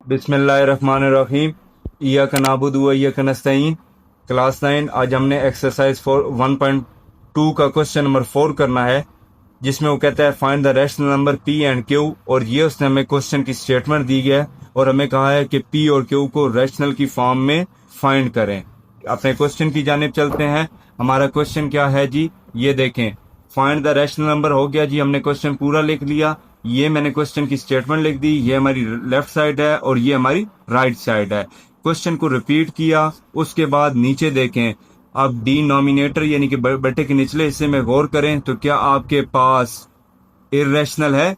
बिस्मिल्लाहिर्रहमानिर्रहीम। इय्याका नअबुदु व इय्याका नस्तईन। क्लास 9। आज हमने एक्सरसाइज 1.2 का क्वेश्चन नंबर 4 करना है, जिसमें वो कहता है find the rational number P and Q. और ये उसने हमें क्वेश्चन की स्टेटमेंट दी है और हमें कहा है कि पी और क्यू को रैशनल की फॉर्म में फाइंड करें। अपने क्वेश्चन की जानिब चलते हैं। हमारा क्वेश्चन क्या है जी, ये देखें। फाइंड द रैशनल नंबर हो गया जी, हमने क्वेश्चन पूरा लिख लिया। ये मैंने क्वेश्चन की स्टेटमेंट लिख दी। ये हमारी लेफ्ट साइड है और ये हमारी राइट साइड है। क्वेश्चन को रिपीट किया, उसके बाद नीचे देखें। अब डिनोमिनेटर यानी कि बटे के निचले हिस्से में गौर करें तो क्या आपके पास इरेशनल है।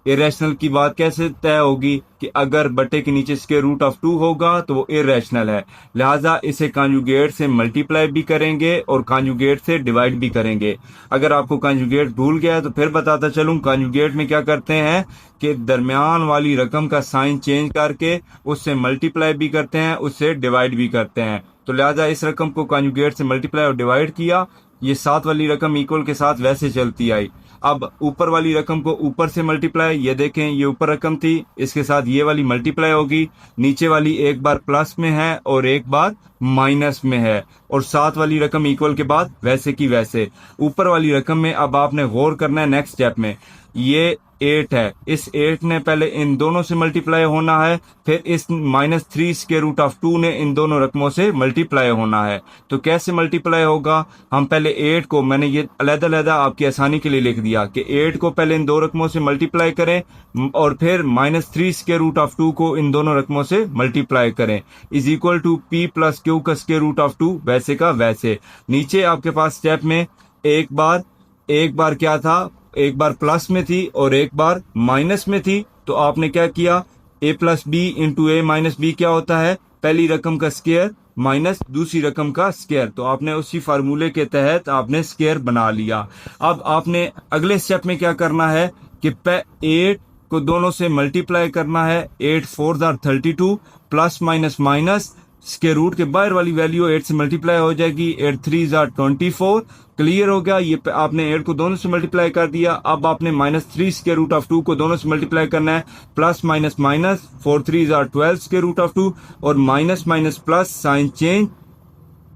इरेशनल की बात कैसे तय होगी कि अगर बटे के नीचे स्क्वायर रूट ऑफ 2 होगा तो वो इरेशनल है। लिहाजा इसे कॉन्जुगेट से मल्टीप्लाई भी करेंगे और कॉन्जुगेट से डिवाइड भी करेंगे। अगर आपको कॉन्जुगेट भूल गया है तो फिर बताता चलूं, कॉन्जुगेट में क्या करते हैं कि दरमियान वाली रकम का साइन चेंज करके उससे मल्टीप्लाई भी करते हैं, उससे डिवाइड भी करते हैं। तो लिहाजा इस रकम को कॉन्जुगेट से मल्टीप्लाई और डिवाइड किया। ये 7 वाली रकम इक्वल के साथ वैसे चलती आई। अब ऊपर वाली रकम को ऊपर से मल्टीप्लाई, ये देखें ये ऊपर रकम थी, इसके साथ ये वाली मल्टीप्लाई होगी। नीचे वाली एक बार प्लस में है और एक बार माइनस में है, और 7 वाली रकम इक्वल के बाद वैसे की वैसे। ऊपर वाली रकम में अब आपने गौर करना है नेक्स्ट स्टेप में। ये 8 है, इस 8 ने पहले इन दोनों से मल्टीप्लाई होना है, फिर इस -3 स्क्वायर रूट ऑफ 2 ने इन दोनों रकमों से मल्टीप्लाई होना है। तो कैसे मल्टीप्लाई होगा, हम पहले 8 को, मैंने ये अलग-अलग आपकी आसानी के लिए लिख दिया कि 8 को पहले इन दो रकमों से मल्टीप्लाई करें और फिर -3 स्क्वायर रूट ऑफ 2 को इन दोनों रकमों से मल्टीप्लाई करें, is equal to P plus Q का स्क्वायर रूट ऑफ 2 वैसे का वैसे। नीचे आपके पास स्टेप में एक बार क्या था, एक बार प्लस में थी और एक बार माइनस में थी। तो आपने क्या किया, a plus B into A minus B क्या होता है, पहली रकम का स्क्वायर माइनस दूसरी रकम का स्क्वायर। तो आपने उसी फार्मूले के तहत आपने स्क्वायर बना लिया। अब आपने अगले स्टेप में क्या करना है कि 8 को दोनों से मल्टीप्लाई करना है। 8 4 32 plus minus minus square root के बाहर वाली वैल्यू 8 से मल्टीप्लाई हो जाएगी। 8 3 24। क्लियर हो गया। ये आपने 8 को दोनों से मल्टीप्लाई कर दिया। अब आपने -3 स्क्वायर रूट ऑफ 2 को दोनों से मल्टीप्लाई करना है। Plus minus minus 4 3 12 square root of 2 और minus minus plus sign change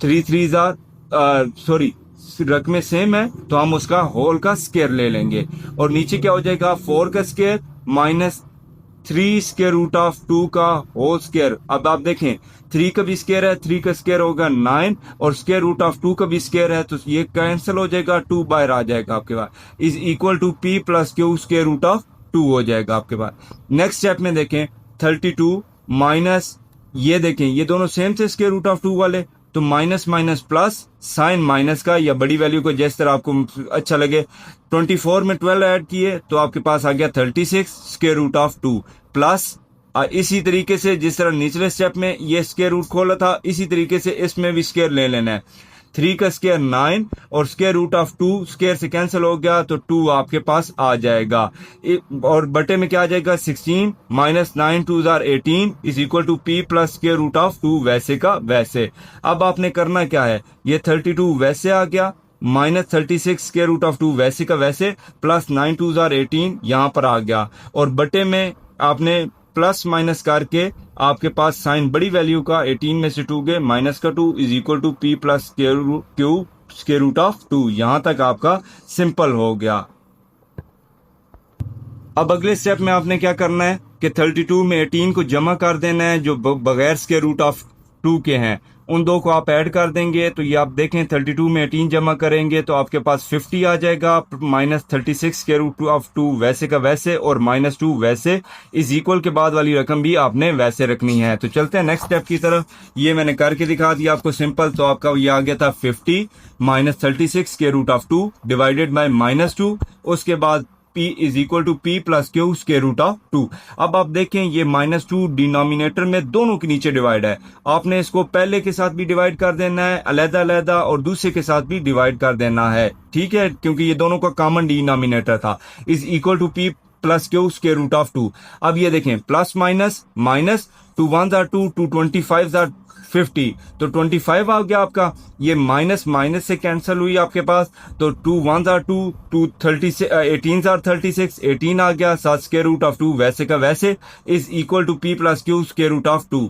3 3 sorry रकमें सेम है तो हम उसका होल का स्क्वायर ले लेंगे। और नीचे क्या हो जाएगा, 4 का square minus 3 square root of 2 का होल स्क्वायर। अब आप देखें 3 का भी स्क्वायर है, 3 का स्क्वायर होगा 9 और स्क्वायर रूट ऑफ 2 का भी स्क्वायर है तो ये कैंसिल हो जाएगा, 2 बाहर आ जाएगा आपके पास। Is equal to P plus Q square root of 2 हो जाएगा आपके पास। नेक्स्ट स्टेप में देखें 32 माइनस, ये देखें ये दोनों सेम थे स्क्वायर रूट ऑफ 2 वाले, तो minus minus plus sign minus का या बड़ी वैल्यू को जिस तरह आपको अच्छा लगे। 24 में 12 ऐड किए तो आपके पास आ गया 36 स्क्वायर रूट ऑफ 2 प्लस इसी तरीके से जिस तरह निचले स्टेप में ये स्क्वायर रूट खोला था, इसी तरीके से इसमें भी स्क्वायर ले लेना है। 3 का स्क्वायर 9 और स्क्वायर रूट ऑफ 2 स्क्वायर से कैंसिल हो गया तो 2 आपके पास आ जाएगा। और बटे में क्या आ जाएगा 16 minus 9 2 18 is equal to P plus square root of 2 वैसे का वैसे। अब आपने करना क्या है, ये 32 वैसे आ गया, -36 स्क्वायर रूट ऑफ 2 वैसे का वैसे, प्लस 9 2 18 यहाँ पर आ गया। और बटे में आपने प्लस माइनस करके आपके पास साइन बड़ी वैल्यू का 18 में से 2 गए माइनस का 2 is equal to P plus Q square root of 2। यहां तक आपका सिंपल हो गया। अब अगले स्टेप में आपने क्या करना है कि 32 में 18 को जमा कर देना है जो बगैर स्क्वायर रूट ऑफ 2 के हैं, उन दो को आप ऐड कर देंगे। तो ये आप देखें 32 में 18 जमा करेंगे तो आपके पास 50 आ जाएगा, -36 स्क्वायर रूट ऑफ 2 वैसे का वैसे और -2 वैसे, इज इक्वल के बाद वाली रकम भी आपने वैसे रखनी है। तो चलते हैं नेक्स्ट स्टेप की तरफ। ये मैंने करके दिखा दिया आपको सिंपल। तो आपका ये आ गया था 50 -36 square root of 2 divided by -2, उसके बाद P is equal to P plus Q square root of 2। अब आप देखें ये -2 डिनोमिनेटर में दोनों के नीचे डिवाइड है, आपने इसको पहले के साथ भी डिवाइड कर देना है अलग-अलग और दूसरे के साथ भी डिवाइड कर देना है, ठीक है, क्योंकि ये दोनों का कॉमन डिनोमिनेटर था। Is equal to P plus Q square root of 2। अब ये देखें plus minus minus, 2 1 are 2, 2 25 are 50, तो 25 आ गया आपका, ये माइनस माइनस से कैंसिल हुई आपके पास, तो 2 1 आर 2, 2 36 18 आर 36, 18 आ गया, साथ स्क्वायर रूट ऑफ 2 वैसे का वैसे is equal to P plus Q square root of 2।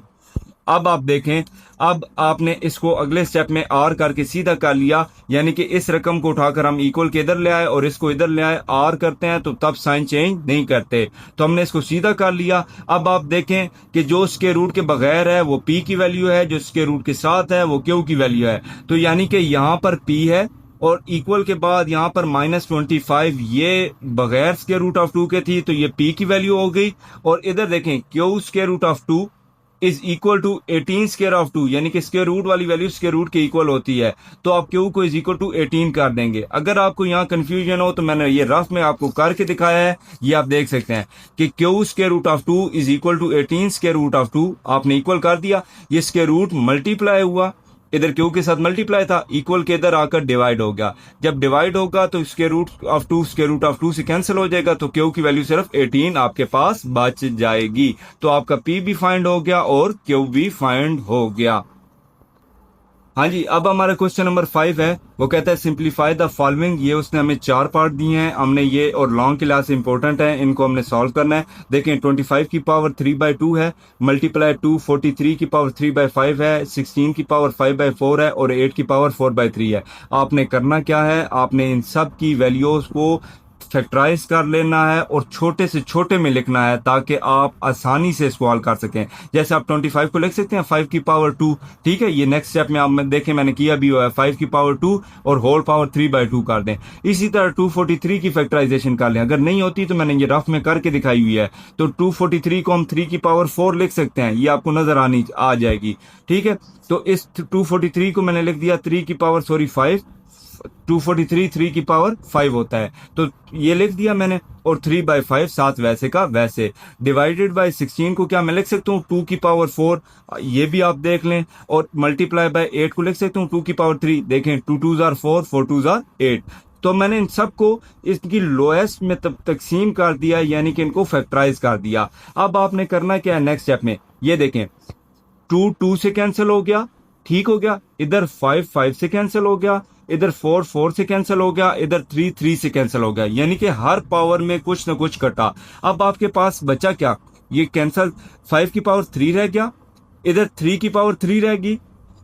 अब आप देखें, अब आपने इसको अगले स्टेप में आर करके सीधा कर लिया, यानी कि इस रकम को उठाकर हम इक्वल के इधर ले आए और इसको इधर ले आए, आर करते हैं तो तब साइन चेंज नहीं करते, तो हमने इसको सीधा कर लिया। अब आप देखें कि जो उसके रूट के बगैर है वो पी की वैल्यू है, जो उसके रूट के साथ है वो क्यू की वैल्यू है, तो यानी कि यहाँ पर पी है और इक्वल के बाद यहाँ पर -25, ये बगैर स्क्वायर रूट ऑफ 2 के थी, तो ये पी की वैल्यू हो गई। और इधर देखें Q square root of 2 is equal to 18 square of 2, यानी कि स्क्वायर रूट वाली वैल्यू स्क्वायर रूट के इक्वल होती है, तो आप क्यू को इज इक्वल टू 18 कर देंगे। अगर आपको यहाँ कंफ्यूजन हो तो मैंने ये रफ में आपको करके दिखाया है, ये आप देख सकते हैं कि Q square root of 2 is equal to 18 square root of 2, आपने इक्वल कर दिया, ये स्क्वायर रूट मल्टीप्लाई हुआ, इधर क्यू के साथ मल्टीप्लाई था, इक्वल के इधर आकर डिवाइड हो गया, जब डिवाइड होगा तो square root of 2 square root of 2 से कैंसिल हो जाएगा, तो क्यू की वैल्यू सिर्फ 18 आपके पास बच जाएगी। तो आपका पी भी फाइंड हो गया और क्यू भी फाइंड हो गया। हाँ जी, अब हमारा क्वेश्चन नंबर 5 है, वो कहता है सिंप्लीफाई द फॉलोइंग। ये उसने हमें 4 पार्ट दिए हैं, हमने ये और लॉन्ग के लिहाज से इंपॉर्टेंट है, इनको हमने सॉल्व करना है। देखें 25 की पावर 3/2 है, मल्टीप्लाई 2 43 की पावर 3/5 है, 16 की पावर 5/4 है और 8 की पावर 4/3 है। आपने करना क्या है, आपने इन सब की वैल्यूज को फैक्टराइज कर लेना है और छोटे से छोटे में लिखना है ताकि आप आसानी से सवाल कर सकें। जैसे आप 25 को लिख सकते हैं 5 की पावर 2, ठीक है, ये नेक्स्ट स्टेप में आप देखें मैंने किया भी हुआ है, 5 की पावर 2 और होल पावर 3/2 कर दें। इसी तरह 243 की फैक्टराइजेशन कर लें, अगर नहीं होती तो मैंने ये रफ में करके दिखाई हुई है, तो 243 को हम 3 की पावर 4 लिख सकते हैं, ये आपको नजर आ जाएगी, ठीक है। तो इस 243 को मैंने लिख दिया 3 की पावर 5, 243 3 की पावर 5 होता है, तो ये लिख दिया मैंने, और 3/5 साथ वैसे का वैसे, डिवाइडेड बाय 16 को क्या मैं लिख सकता हूँ 2 की पावर 4, ये भी आप देख लें, और मल्टीप्लाई बाय 8 को लिख सकता हूँ 2 की पावर 3, देखें 2 2 आर 4, 4 2 आर 8। तो मैंने इन सबको इसकी लोएस्ट में तकसीम कर दिया, यानी कि इनको फैक्टराइज कर दिया। अब आपने करना क्या है नेक्स्ट स्टेप में, ये देखें 2 2 से कैंसिल हो गया, ठीक हो गया, इधर 5 5 से कैंसिल हो गया, इधर 4 4 से कैंसिल हो गया, इधर 3 3 से कैंसिल हो गया, यानी कि हर पावर में कुछ ना कुछ कटा। अब आपके पास बचा क्या, ये कैंसिल 5 की पावर 3 रह गया, इधर 3 की पावर 3 रह गई,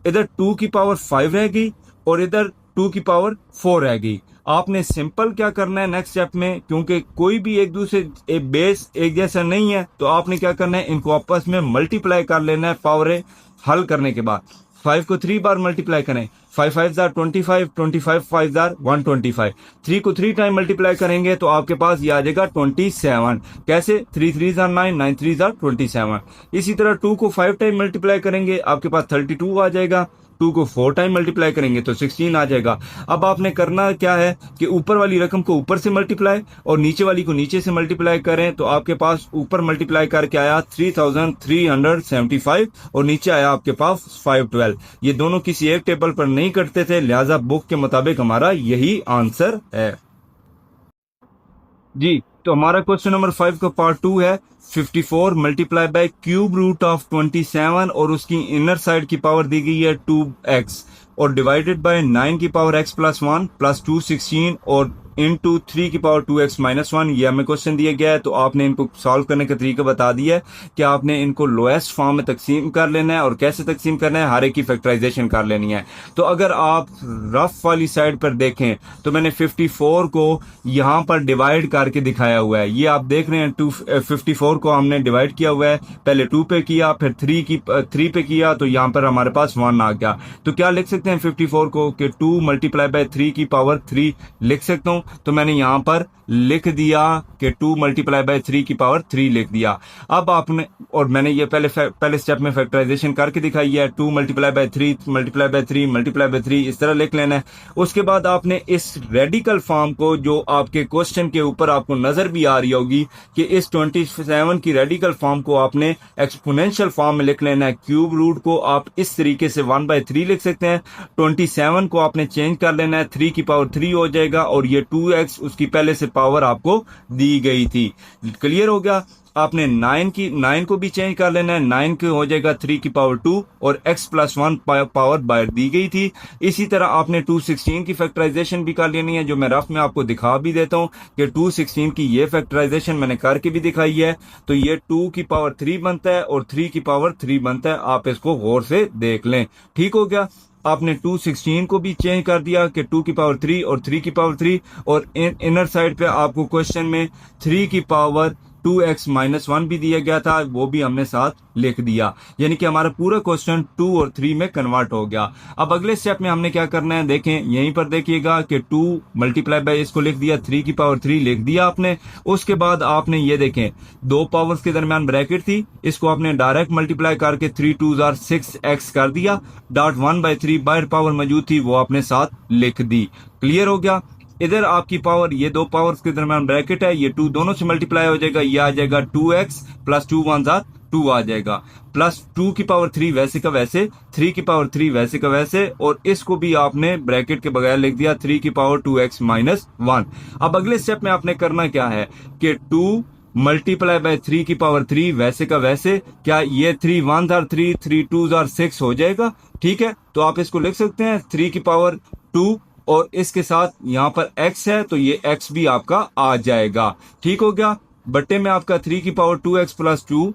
इधर 2 की पावर 5 रह गई और इधर 2 की पावर 4 रह गई। आपने सिंपल क्या करना है नेक्स्ट स्टेप में, क्योंकि कोई भी एक दूसरे बेस एक जैसा नहीं है, तो आपने क्या करना है, इनको आपस में मल्टीप्लाई कर लेना है पावरें हल करने के बाद। 5 को 3 बार मल्टीप्लाई करें, 5 5 जार 25, 25 5 जार 125, 3 को 3 टाइम मल्टीप्लाई करेंगे तो आपके पास ये आ जाएगा 27। कैसे, 3 3 जार 9, 9 3 जार 27। इसी तरह 2 को 5 टाइम मल्टीप्लाई करेंगे आपके पास 32 आ जाएगा, 2 को 4 टाइम मल्टीप्लाई करेंगे तो 16 आ जाएगा। अब आपने करना क्या है कि ऊपर वाली रकम को ऊपर से मल्टीप्लाई और नीचे वाली को नीचे से मल्टीप्लाई करें, तो आपके पास ऊपर मल्टीप्लाई करके आया 3375 और नीचे आया आपके पास 512। ये दोनों किसी एक टेबल पर नहीं कटते थे, लिहाजा बुक के मुताबिक हमारा यही आंसर है जी। तो हमारा क्वेश्चन नंबर 5 का पार्ट 2 है 54 multiply by cube root of 27 और उसकी इनर साइड की पावर दी गई है 2x और डिवाइडेड बाय 9 की पावर x प्लस 1 प्लस 2 16 और इंटू 3 की पावर 2x माइनस 1। ये हमें क्वेश्चन दिया गया है, तो आपने इनको सॉल्व करने का तरीका बता दिया है कि आपने इनको लोएस्ट फॉर्म में तकसीम कर लेना है और कैसे तकसीम करना है, हर एक की फैक्टराइजेशन कर लेनी है। तो अगर आप रफ वाली साइड पर देखें तो मैंने 54 को यहाँ पर डिवाइड करके दिखाया हुआ है, ये आप देख रहे हैं 54 को हमने डिवाइड किया हुआ है, पहले 2 पे किया फिर 3 पे किया, तो यहाँ पर हमारे पास 1 आ गया। तो क्या लिख सकते हैं 54 को कि 2 मल्टीप्लाई बाय 3 की पावर 3 लिख सकता हूँ, तो मैंने यहां पर लिख दिया कि 2 मल्टीप्लाई बाय 3 की पावर 3 लिख दिया। अब आपने, और मैंने ये पहले स्टेप में फैक्टराइजेशन करके दिखाई है, 2 multiply by 3 multiply by 3 multiply by 3 इस तरह लिख लेना है। उसके बाद आपने इस रेडिकल फॉर्म को, जो आपके क्वेश्चन के ऊपर आपको नजर भी आ रही होगी कि इस 27 की रेडिकल फॉर्म को आपने एक्सपोनेंशियल फॉर्म में लिख लेना है। क्यूब रूट को आप इस तरीके से 1/3 लिख सकते हैं, 27 को आपने चेंज कर लेना है, 3 की पावर 3 हो जाएगा और ये 2x उसकी पहले से पावर आपको दी गई थी। क्लियर हो गया। आपने 9 को भी चेंज कर लेना है। 9 को हो जाएगा 3 की पावर 2 और x प्लस 1 पावर बाहर दी गई थी। इसी तरह आपने 216 की फैक्टराइजेशन भी कर लेनी है, जो मैं रफ में आपको दिखा भी देता हूं कि 216 की ये फैक्टराइजेशन मैंने करके भी दिखाई है। तो ये 2 की पावर 3 बनता है और 3 की पावर 3 बनता है। आप इसको गौर से देख लें। ठीक हो गया। आपने 216 को भी चेंज कर दिया कि 2 की पावर 3 और 3 की पावर 3, और इनर साइड पे आपको क्वेश्चन में 3 की पावर 2x माइनस 1 भी दिया गया था, वो भी हमने साथ लिख दिया। यानी कि हमारा पूरा क्वेश्चन 2 और 3 में कन्वर्ट हो गया। अब अगले स्टेप में हमने क्या करना है, देखें यहीं पर देखिएगा कि 2 मल्टीप्लाई बाय इसको लिख दिया, 3 की पावर 3 लिख दिया आपने। उसके बाद आपने ये देखें दो पावर्स के दरमियान ब्रैकेट थी, इसको आपने डायरेक्ट मल्टीप्लाई करके 3 2 6x कर दिया। डॉट 1/3 बाहर पावर मौजूद थी, वो आपने साथ लिख दी। क्लियर हो गया। इधर आपकी पावर, ये दो पावर्स के दरमियान ब्रैकेट है, ये 2 दोनों से मल्टीप्लाई हो जाएगा, ये आ जाएगा 2x प्लस 2 1 2 आ जाएगा, प्लस 2 की पावर 3 वैसे का वैसे, 3 की पावर 3 वैसे का वैसे, और इसको भी आपने ब्रैकेट के बगैर लिख दिया 3 की पावर 2x माइनस 1। अब अगले स्टेप में आपने करना क्या है कि 2 मल्टीप्लाई बाय 3 की पावर 3 वैसे का वैसे, क्या ये 3 1 3 3 2 6 हो जाएगा। ठीक है, तो आप इसको लिख सकते हैं 3 की पावर 2 और इसके साथ यहां पर x है तो ये x भी आपका आ जाएगा। ठीक हो गया। बट्टे में आपका 3 की पावर 2x प्लस 2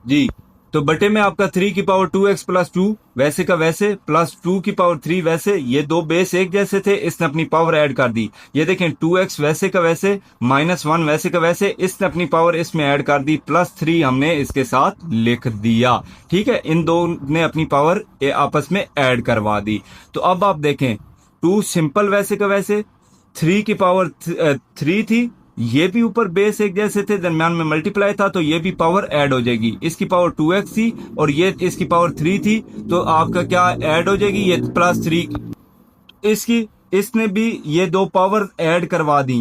जी, तो बटे में आपका 3 की पावर 2x प्लस 2 वैसे का वैसे, प्लस 2 की पावर 3 वैसे, ये दो बेस एक जैसे थे, इसने अपनी पावर ऐड कर दी। ये देखें 2x वैसे का वैसे माइनस 1 वैसे का वैसे, इसने अपनी पावर इसमें ऐड कर दी, प्लस 3 हमने इसके साथ लिख दिया। ठीक है, इन दो ने अपनी पावर आपस में ऐड करवा दी। तो अब आप देखें 2 सिंपल वैसे का वैसे, 3 की पावर 3 थी, ये भी ऊपर बेस एक जैसे थे, दरमियान में मल्टीप्लाई था, तो ये भी पावर ऐड हो जाएगी। इसकी पावर 2x थी और ये इसकी पावर 3 थी, तो आपका क्या ऐड हो जाएगी, ये प्लस 3 इसकी, इसने भी ये दो पावर ऐड करवा दी।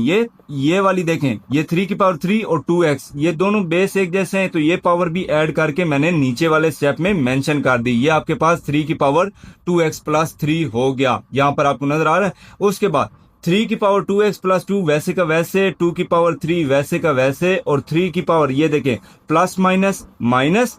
ये वाली देखें, ये 3 की पावर 3 और 2x, ये दोनों बेस एक जैसे हैं, तो ये पावर भी ऐड करके मैंने नीचे वाले स्टेप में मेंशन कर दी। ये आपके पास 3 की पावर 2x प्लस 3 हो गया, यहां पर आपको नजर आ रहा है। उसके बाद 3 की पावर 2x प्लस 2 वैसे का वैसे, 2 की पावर 3 वैसे का वैसे, और 3 की पावर ये देखें प्लस माइनस माइनस,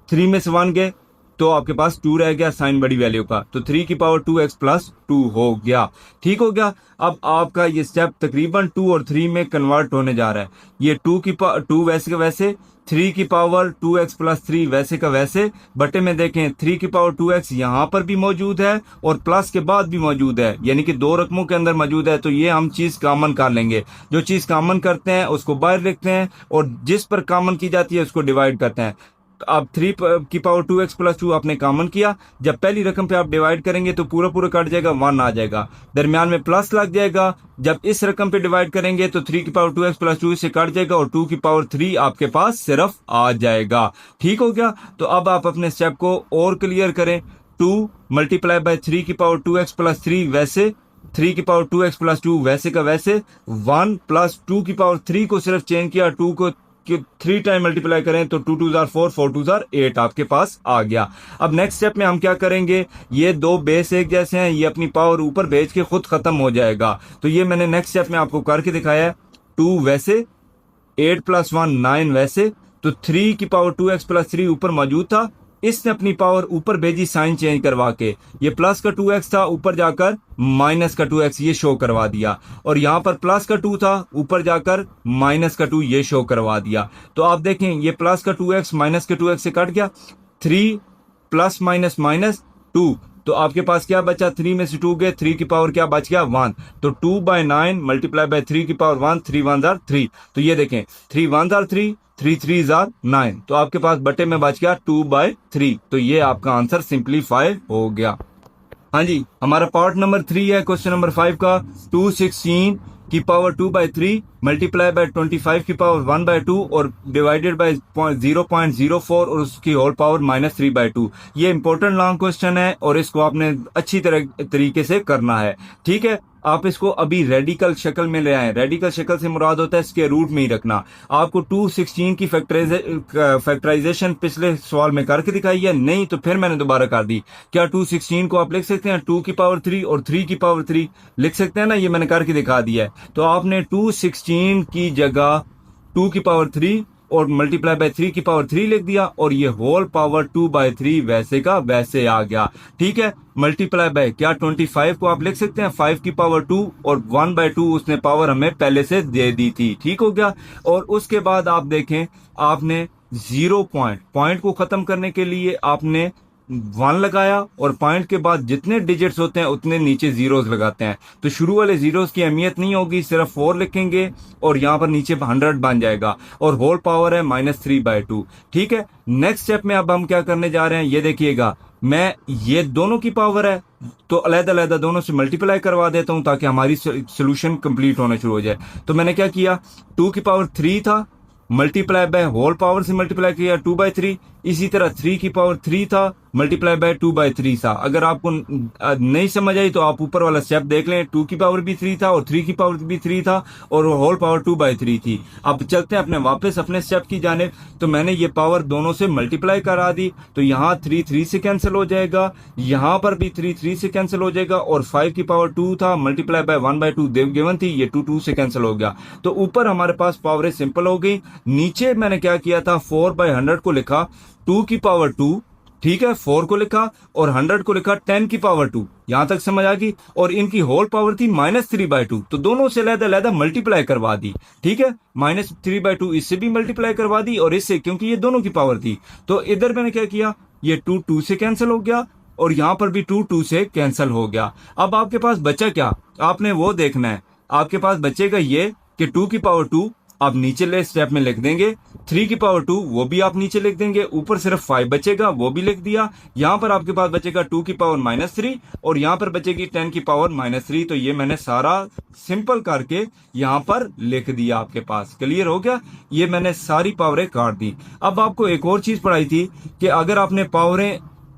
3 में से 1 गए तो आपके पास 2 रह गया साइन बड़ी वैल्यू का, तो 3 की पावर 2x प्लस 2 हो गया। ठीक हो गया। अब आपका ये स्टेप तकरीबन 2 और 3 में कन्वर्ट होने जा रहा है। ये 2 की पावर 2 वैसे का वैसे, 3 की पावर 2x प्लस 3 वैसे का वैसे, बटे में देखें 3 की पावर 2x यहां पर भी मौजूद है और प्लस के बाद भी मौजूद है, यानी कि दो रकमों के अंदर मौजूद है, तो ये हम चीज कॉमन कर लेंगे। जो चीज कॉमन करते हैं उसको बाहर लिखते हैं और जिस पर कॉमन की जाती है उसको डिवाइड करते हैं। अब 3 की पावर 2x प्लस 2 आपने कॉमन किया, जब पहली रकम पे आप डिवाइड करेंगे तो पूरा पूरा कट जाएगा, 1 आ जाएगा, दरमियान में प्लस लग जाएगा। जब इस रकम पे डिवाइड करेंगे तो 3 की पावर 2x प्लस 2 से कट जाएगा और 2 की पावर 3 आपके पास सिर्फ आ जाएगा। ठीक हो गया। तो अब आप अपने स्टेप को और क्लियर करें। 2 मल्टीप्लाई बाय 3 की पावर 2x प्लस 3 वैसे, 3 की पावर 2x प्लस 2 वैसे का वैसे, 1 प्लस 2 की पावर 3 को सिर्फ चेंज किया, 2 को 3 टाइम मल्टीप्लाई करें तो 2 2 4 4 2 8 आपके पास आ गया। अब नेक्स्ट स्टेप में हम क्या करेंगे, ये दो बेस एक जैसे हैं, ये अपनी पावर ऊपर भेज के खुद खत्म हो जाएगा। तो ये मैंने नेक्स्ट स्टेप में आपको करके दिखाया है। 2 वैसे, 8 प्लस 1 9 वैसे, तो 3 की पावर 2x प्लस 3 ऊपर मौजूद था, इसने अपनी पावर ऊपर भेजी साइन चेंज करवा के, ये प्लस का 2x था ऊपर जाकर माइनस का 2x ये शो करवा दिया, और यहां पर प्लस का 2 था ऊपर जाकर माइनस का 2 ये शो करवा दिया। तो आप देखें ये प्लस का 2x माइनस के 2x से कट गया, 3 प्लस माइनस माइनस 2, तो आपके पास क्या बचा, 3 में से 2 गए, 3 की पावर क्या बच गया 1, तो 2/9 मल्टीप्लाई बाय 3 की पावर 1, 3 1 3, तो ये देखें 3 1 3 3 3 9, तो आपके पास बटे में बच गया 2/3, तो ये आपका आंसर सिंप्लीफाई हो गया। हाँ जी, हमारा पार्ट नंबर 3 है क्वेश्चन नंबर 5 का, 216 की पावर 2/3 मल्टीप्लाई बाय 25 की पावर 1/2 और डिवाइडेड बाय 0.04 और उसकी होल पावर -3/2। ये इंपॉर्टेंट लॉन्ग क्वेश्चन है और इसको आपने अच्छी तरीके से करना है। ठीक है, आप इसको अभी रेडिकल शक्ल में ले आए। रेडिकल शक्ल से मुराद होता है स्क्वायर रूट में ही रखना। आपको 216 की फैक्टराइजेशन पिछले सवाल में करके दिखाई है, नहीं तो फिर मैंने दोबारा कर दी। क्या 216 को आप लिख सकते हैं 2 की पावर 3 और 3 की पावर 3 लिख सकते हैं ना, ये मैंने करके दिखा दिया है। तो आपने 216 की जगह 2 की पावर 3 और मल्टीप्लाई बाय 3 की पावर 3 लिख दिया और ये होल पावर 2/3 वैसे का वैसे आ गया। ठीक है, मल्टीप्लाई बाय क्या 25 को आप लिख सकते हैं 5 की पावर 2 और 1/2 उसने पावर हमें पहले से दे दी थी। ठीक हो गया। और उसके बाद आप देखें, आपने 0 पॉइंट को खत्म करने के लिए आपने 1 लगाया और पॉइंट के बाद जितने डिजिट्स होते हैं उतने नीचे जीरोस लगाते हैं। तो शुरू वाले जीरोस की अहमियत नहीं होगी, सिर्फ 4 लिखेंगे और यहाँ पर नीचे 100 बन जाएगा और होल पावर है -3/2। ठीक है, नेक्स्ट स्टेप में अब हम क्या करने जा रहे हैं, ये देखिएगा। मैं ये दोनों की पावर है तो अलग-अलग दोनों से मल्टीप्लाई करवा देता हूं ताकि हमारी सोल्यूशन कंप्लीट होना शुरू हो जाए। तो मैंने क्या किया, 2 की पावर 3 था, मल्टीप्लाई बाय होल पावर से मल्टीप्लाई किया 2/3। इसी तरह 3 की पावर 3 था, मल्टीप्लाई बाय 2/3 था। अगर आपको नहीं समझ आई तो आप ऊपर वाला स्टेप देख लें। 2 की पावर भी 3 था और 3 की पावर भी 3 था और होल पावर 2/3 थी। अब चलते हैं अपने वापस अपने स्टेप की जाने। तो मैंने ये पावर दोनों से मल्टीप्लाई करा दी, तो यहाँ 3 3 से कैंसिल हो जाएगा, यहाँ पर भी 3 3 से कैंसिल हो जाएगा और 5 की पावर 2 था, मल्टीप्लाई बाय 1/2 गिवन थी, ये 2 2 से कैंसिल हो गया। तो ऊपर हमारे पास पावर सिंपल हो गई। नीचे मैंने क्या किया था, 4/100 को लिखा 2 की पावर 2, ठीक है, 4 को लिखा और 100 को लिखा 10 की पावर 2। यहां तक समझ आ गई। और इनकी होल पावर थी -3/2, तो दोनों से अलग-अलग मल्टीप्लाई करवा दी। ठीक है, -3/2 इससे भी मल्टीप्लाई करवा दी और इससे, क्योंकि ये दोनों की पावर थी। तो इधर मैंने क्या किया, ये 2 2 से कैंसिल हो गया और यहां पर भी 2 2 से कैंसिल हो गया। अब आपके पास बचा क्या, आपने वो देखना है। आपके पास बचेगा ये कि 2 की पावर 2 आप नीचे ले स्टेप में लिख देंगे, 3 की पावर 2 वो भी आप नीचे लिख देंगे, ऊपर सिर्फ 5 बचेगा वो भी लिख दिया। यहां पर आपके पास बचेगा 2 की पावर -3 और यहां पर बचेगी 10 की पावर -3। तो ये मैंने सारा सिंपल करके यहां पर लिख दिया। आपके पास क्लियर हो गया, ये मैंने सारी पावरें काट दी। अब आपको एक और चीज पढ़ाई थी कि अगर आपने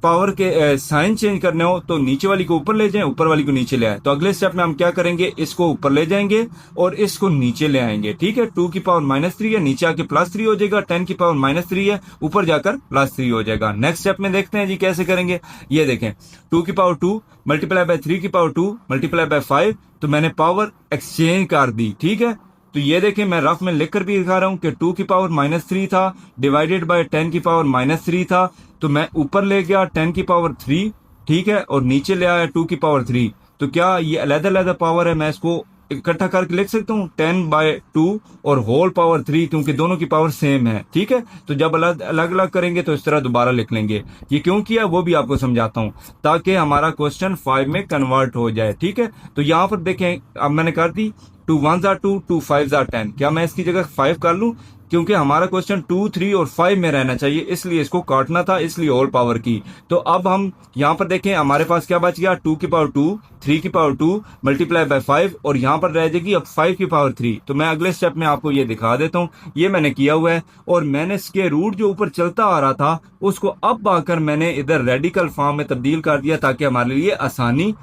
पावर के साइन चेंज करने हो तो नीचे वाली को ऊपर ले जाएं, ऊपर वाली को नीचे ले आए। तो अगले स्टेप में हम क्या करेंगे, इसको ऊपर ले जाएंगे और इसको नीचे ले आएंगे। ठीक है, 2 की पावर -3 है, नीचे आके +3 हो जाएगा, 10 की पावर -3 है, ऊपर जाकर +3 हो जाएगा। नेक्स्ट स्टेप में देखते हैं जी कैसे करेंगे। ये देखें, 2 की पावर 2 मल्टीप्लाई बाय 3 की पावर 2 मल्टीप्लाई बाय 5, तो मैंने पावर एक्सचेंज कर दी। ठीक है, तो ये देखें, मैं रफ में लिखकर भी दिखा रहा हूं कि 2 की पावर -3 था डिवाइडेड बाय 10 की पावर -3 था, तो मैं ऊपर ले गया 10 की पावर 3, ठीक है, और नीचे ले आया 2 की पावर 3। तो क्या ये अलग-अलग पावर है, मैं इसको इकट्ठा करके लिख सकता हूँ 10/2 और होल पावर 3, क्योंकि दोनों की पावर सेम है। ठीक है, तो जब अलग अलग करेंगे तो इस तरह दोबारा लिख लेंगे। ये क्यों किया वो भी आपको समझाता हूँ ताकि हमारा क्वेश्चन 5 में कन्वर्ट हो जाए। ठीक है, तो यहाँ पर देखें, अब मैंने कर दी 2 1s are 2, 2 5s are 10। क्या मैं इसकी जगह 5 कर लूं, क्योंकि हमारा क्वेश्चन 2 3 और 5 में रहना चाहिए, इसलिए इसको काटना था, इसलिए होल पावर की। तो अब हम यहाँ पर देखें, हमारे पास क्या बच गया, 2 की पावर 2 3 की पावर 2 मल्टीप्लाई बाय 5 और यहाँ पर रह जाएगी अब 5 की पावर 3। तो मैं अगले स्टेप में आपको ये दिखा देता हूँ, ये मैंने किया हुआ है। और मैंने स्क्वायर रूट जो ऊपर चलता आ रहा था उसको अब आकर मैंने इधर रेडिकल फॉर्म में तब्दील कर दिया ताकि हमारे लिए आसानी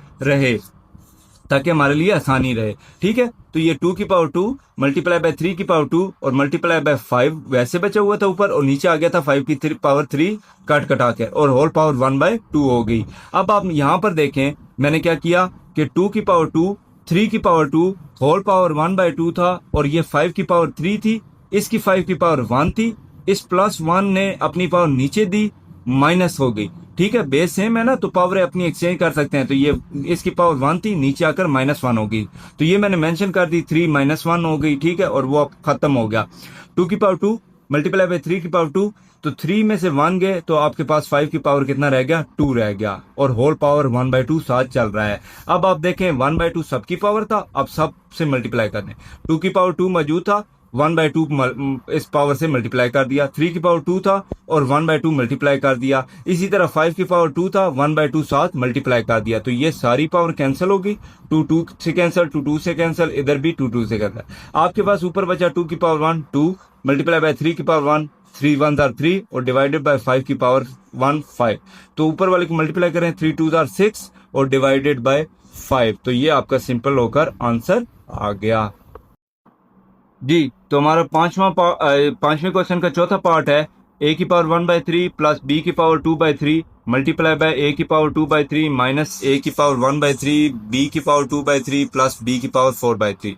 रहे। ठीक है, तो ये 2 की पावर 2 मल्टीप्लाई बाय 3 की पावर 2 और मल्टीप्लाई बाय 5 वैसे बचा हुआ था ऊपर और नीचे आ गया था 5 की पावर 3 कटा के और होल पावर 1/2 हो गई। अब आप यहाँ पर देखें, मैंने क्या किया कि 2 की पावर 2 3 की पावर 2 होल पावर 1/2 था और ये 5 की पावर 3 थी, इसकी 5 की पावर 1 थी, इस +1 ने अपनी पावर नीचे दी, माइनस हो गई। ठीक है, बेस सेम है ना, तो पावर अपनी एक्सचेंज कर सकते हैं। तो ये इसकी पावर 1 थी, नीचे आकर -1 हो गई, तो ये मैंने मेंशन कर दी, 3 -1 हो गई। ठीक है, और वो खत्म हो गया। 2 की पावर 2 मल्टीप्लाई बाय 3 की पावर 2, तो 3 में से 1 गए तो आपके पास 5 की पावर कितना रह गया, 2 रह गया और होल पावर 1/2 साथ चल रहा है। अब आप देखें 1/2 सबकी पावर था, अब सब से मल्टीप्लाई कर दें। 2 की पावर 2 मौजूद था, 1/2 इस पावर से मल्टीप्लाई कर दिया, 3 की पावर 2 था और 1/2 मल्टीप्लाई कर दिया। इसी तरह 5 की पावर 2 था, 1/2 साथ मल्टीप्लाई कर दिया। तो ये सारी पावर कैंसिल होगी, 2 2 से कैंसिल, 2 2 से कैंसिल, इधर भी 2 2 से कैंसिल। आपके पास ऊपर बचा 2 की पावर 1 2 मल्टीप्लाई बाय 3 की पावर 1, 3 1 आर 3 और डिवाइडेड बाय 5 की पावर 1 5। तो ऊपर वाले को मल्टीप्लाई करें, 3 2 आर 6 और डिवाइडेड बाय 5। तो ये आपका सिंपल होकर आंसर आ गया जी। तो हमारा पांचवें क्वेश्चन का चौथा पार्ट है a की पावर 1/3 प्लस b की पावर 2/3 मल्टीप्लाई बाय a की पावर 2/3 माइनस a की पावर 1/3 b की पावर 2/3 प्लस b की पावर 4/3।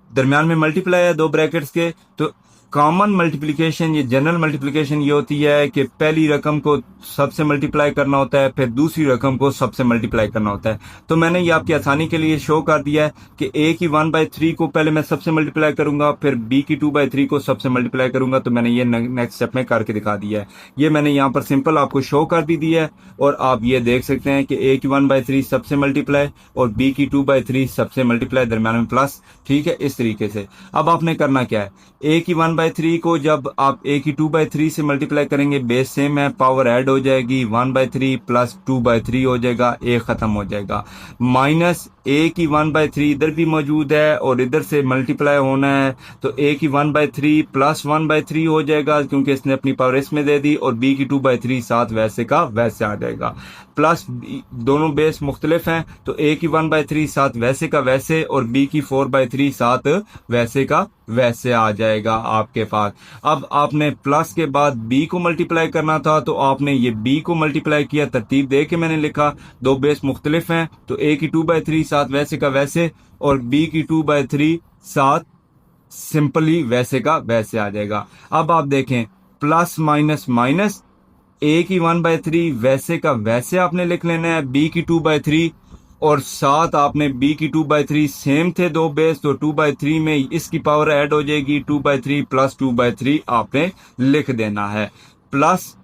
दरमियान में मल्टीप्लाई है दो ब्रैकेट्स के। तो कॉमन मल्टीप्लिकेशन, ये जनरल मल्टीप्लिकेशन ये होती है कि पहली रकम को सबसे मल्टीप्लाई करना होता है, फिर दूसरी रकम को सबसे मल्टीप्लाई करना होता है। तो मैंने ये आपकी आसानी के लिए शो कर दिया है कि a की 1/3 को पहले मैं सबसे मल्टीप्लाई करूंगा, फिर b की 2/3 को सबसे मल्टीप्लाई करूंगा। तो मैंने ये नेक्स्ट स्टेप में करके दिखा दिया है। ये मैंने यहाँ पर सिंपल आपको शो कर दी है और आप ये देख सकते हैं कि a की 1/3 सबसे मल्टीप्लाई और b की 2/3 सबसे मल्टीप्लाई, दरम्यान में प्लस। ठीक है, इस तरीके से। अब आपने करना क्या है, a की 1/3 को जब आप a की 2/3 से मल्टीप्लाई करेंगे, बेस सेम है, पावर ऐड हो जाएगी, 1/3 प्लस 2/3 हो जाएगा, a खत्म हो जाएगा। माइनस a की 1/3 इधर भी मौजूद है और इधर से मल्टीप्लाई होना है, तो a की 1/3 प्लस 1/3 हो जाएगा क्योंकि इसने अपनी पावर इसमें दे दी, और b की 2/3 साथ वैसे का वैसे आ जाएगा। प्लस दोनों बेस मुख्तलिफ हैं, तो a की 1/3 साथ वैसे का वैसे और b की 4/3 साथ वैसे का वैसे आ जाएगा आपके पास। अब आपने प्लस के बाद b को मल्टीप्लाई करना था, तो आपने ये b को मल्टीप्लाई किया, तरतीब दे के मैंने लिखा, दो बेस मुख्तलिफ हैं, तो a की 2/3 साथ वैसे का वैसे और b की 2/3 साथ सिंपली वैसे का वैसे आ जाएगा। अब आप देखें, प्लस माइनस माइनस, a की 1/3 वैसे का वैसे आपने लिख लेना है, b की 2/3 और साथ आपने b की 2/3 सेम थे दो बेस, तो 2/3 में इसकी पावर ऐड हो जाएगी, 2/3 प्लस 2/3 आपने लिख देना है। प्लस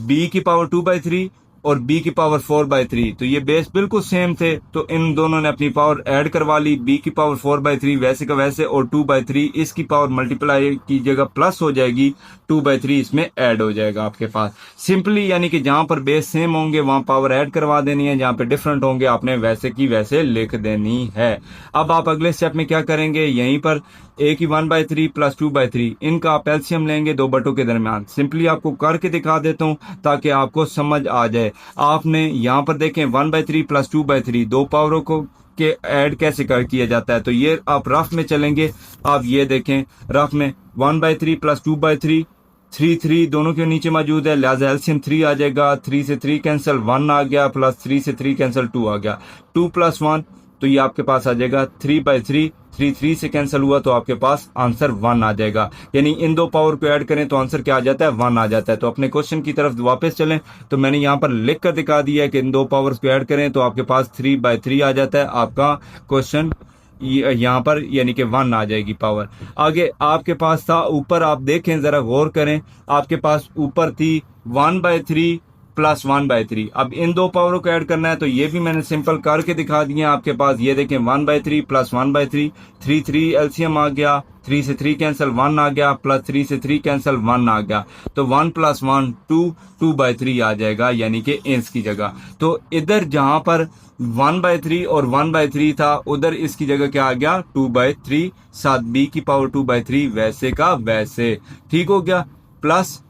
b की पावर 2/3 और b की पावर 4/3, तो ये बेस बिल्कुल सेम थे, तो इन दोनों ने अपनी पावर ऐड करवा ली, b की पावर 4/3 वैसे का वैसे और 2/3 इसकी पावर मल्टीप्लाई की जगह प्लस हो जाएगी, 2/3 इसमें ऐड हो जाएगा आपके पास। सिंपली यानी कि जहां पर बेस सेम होंगे वहां पावर ऐड करवा देनी है, जहां पे डिफरेंट होंगे आपने वैसे की वैसे लिख देनी है। अब आप अगले स्टेप में क्या करेंगे, यहीं पर a की 1/3 प्लस 2/3 इनका आप एलसीएम लेंगे दो बटों के दरमियान। सिंपली आपको करके दिखा देता हूं ताकि आपको समझ आ जाए। आपने यहाँ पर देखें 1/3 प्लस 2/3 दो पावरों को के ऐड कैसे कर किया जाता है, तो ये आप रफ में चलेंगे। आप ये देखें रफ में 1/3 प्लस 2/3 3 3 दोनों के नीचे मौजूद है, लिहाजा एलसीएम 3 आ जाएगा। 3 से 3 कैंसिल, 1 आ गया, प्लस 3 से 3 कैंसिल 2 आ गया, 2 प्लस 1 तो ये आपके पास आ जाएगा 3/3। 3 3 से कैंसिल हुआ तो आपके पास आंसर 1 आ जाएगा। यानी इन दो पावर को ऐड करें तो आंसर क्या आ जाता है, 1 आ जाता है। तो अपने क्वेश्चन की तरफ वापस चलें, तो मैंने यहाँ पर लिख कर दिखा दिया है कि इन दो पावर्स को ऐड करें तो आपके पास 3/3 आ जाता है आपका क्वेश्चन यहाँ पर, यानी कि 1 आ जाएगी पावर। आगे आपके पास था ऊपर, आप देखें जरा गौर करें, आपके पास ऊपर थी 1/3 प्लस 1/3। अब इन दो पावरों को ऐड करना है, तो ये भी मैंने सिंपल करके दिखा दिया आपके पास। ये देखें 1/3 प्लस 1/3, 3 3 एलसीएम आ गया, 3 से 3 कैंसिल 1 आ गया, प्लस 3 से 3 कैंसिल 1 आ गया, तो 1 प्लस 1 2, 2/3 आ जाएगा यानी कि इंच की जगह। तो इधर जहां पर 1/3 और 1/3 था, उधर इसकी जगह क्या आ गया 2/3, साथ b की पावर 2/3 वैसे का वैसे। ठीक हो गया। प्लस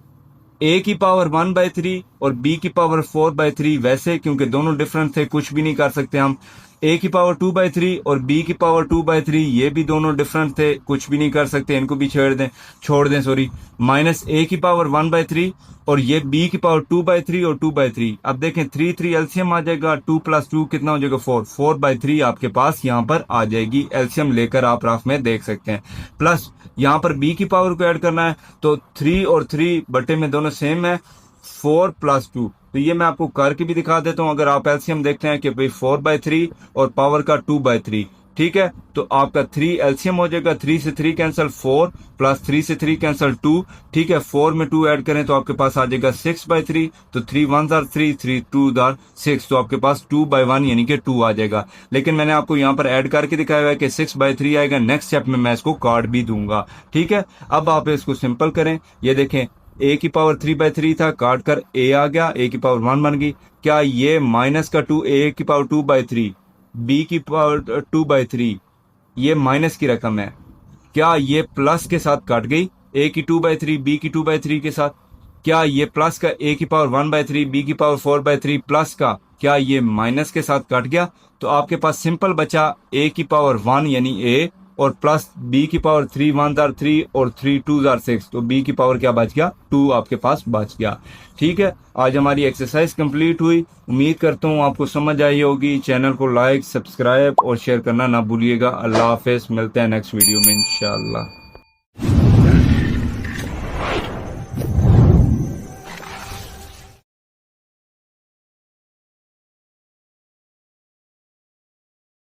a की पावर 1/3 और b की पावर 4/3 वैसे, क्योंकि दोनों डिफरेंट थे कुछ भी नहीं कर सकते हम। a की पावर 2/3 और b की पावर 2/3 ये भी दोनों डिफरेंट थे, कुछ भी नहीं कर सकते, इनको भी छोड़ दें सॉरी। माइनस a की पावर 1/3 और ये b की पावर 2/3 और 2/3। अब देखें 3 3 एलसीएम आ जाएगा, 2 प्लस 2 कितना हो जाएगा 4, 4/3 आपके पास यहाँ पर आ जाएगी। एलसीएम लेकर आप रफ में देख सकते हैं। प्लस यहाँ पर b की पावर को ऐड करना है, तो 3 और 3 बटे में दोनों सेम है, 4 प्लस 2। तो ये मैं आपको करके भी दिखा देता हूं। अगर आप एलसीएम देखते हैं कि भाई 4/3 और पावर का 2/3, ठीक है, तो आपका 3 एलसीएम हो जाएगा, 3 से 3 कैंसिल 4 प्लस 3 से 3 कैंसिल 2, ठीक है, 4 में 2 ऐड करें तो आपके पास आ जाएगा 6/3, तो 3 1 आर 3, 3 2 आर 6, तो आपके पास 2/1 यानी कि 2 आ जाएगा। लेकिन मैंने आपको यहाँ पर ऐड करके दिखाया हुआ है कि 6/3 आएगा, नेक्स्ट स्टेप में मैं इसको काट भी दूंगा, ठीक है। अब आप इसको सिंपल करें, ये देखें a की पावर 3/3 था, काट कर a आ गया, a की पावर 1 बन गई। क्या ये माइनस का 2, a की पावर 2/3, b की पावर 2/3, ये माइनस की रकम है, क्या ये प्लस के साथ कट गई, a की 2/3 b की 2/3 के साथ? क्या ये प्लस का a की पावर 1/3 b की पावर 4/3 प्लस का, क्या ये माइनस के साथ कट गया? तो आपके पास सिंपल बचा a की पावर 1 यानी a, और प्लस b की पावर 3 1 आर 3 और 3 2 आर 6, तो b की पावर क्या बच गया? 2 आपके पास बच गया। ठीक है, आज हमारी एक्सरसाइज कंप्लीट हुई। उम्मीद करता हूँ आपको समझ आई होगी। चैनल को लाइक, सब्सक्राइब और शेयर करना ना भूलिएगा। अल्लाह हाफिज, मिलते हैं नेक्स्ट वीडियो में इंशाल्लाह।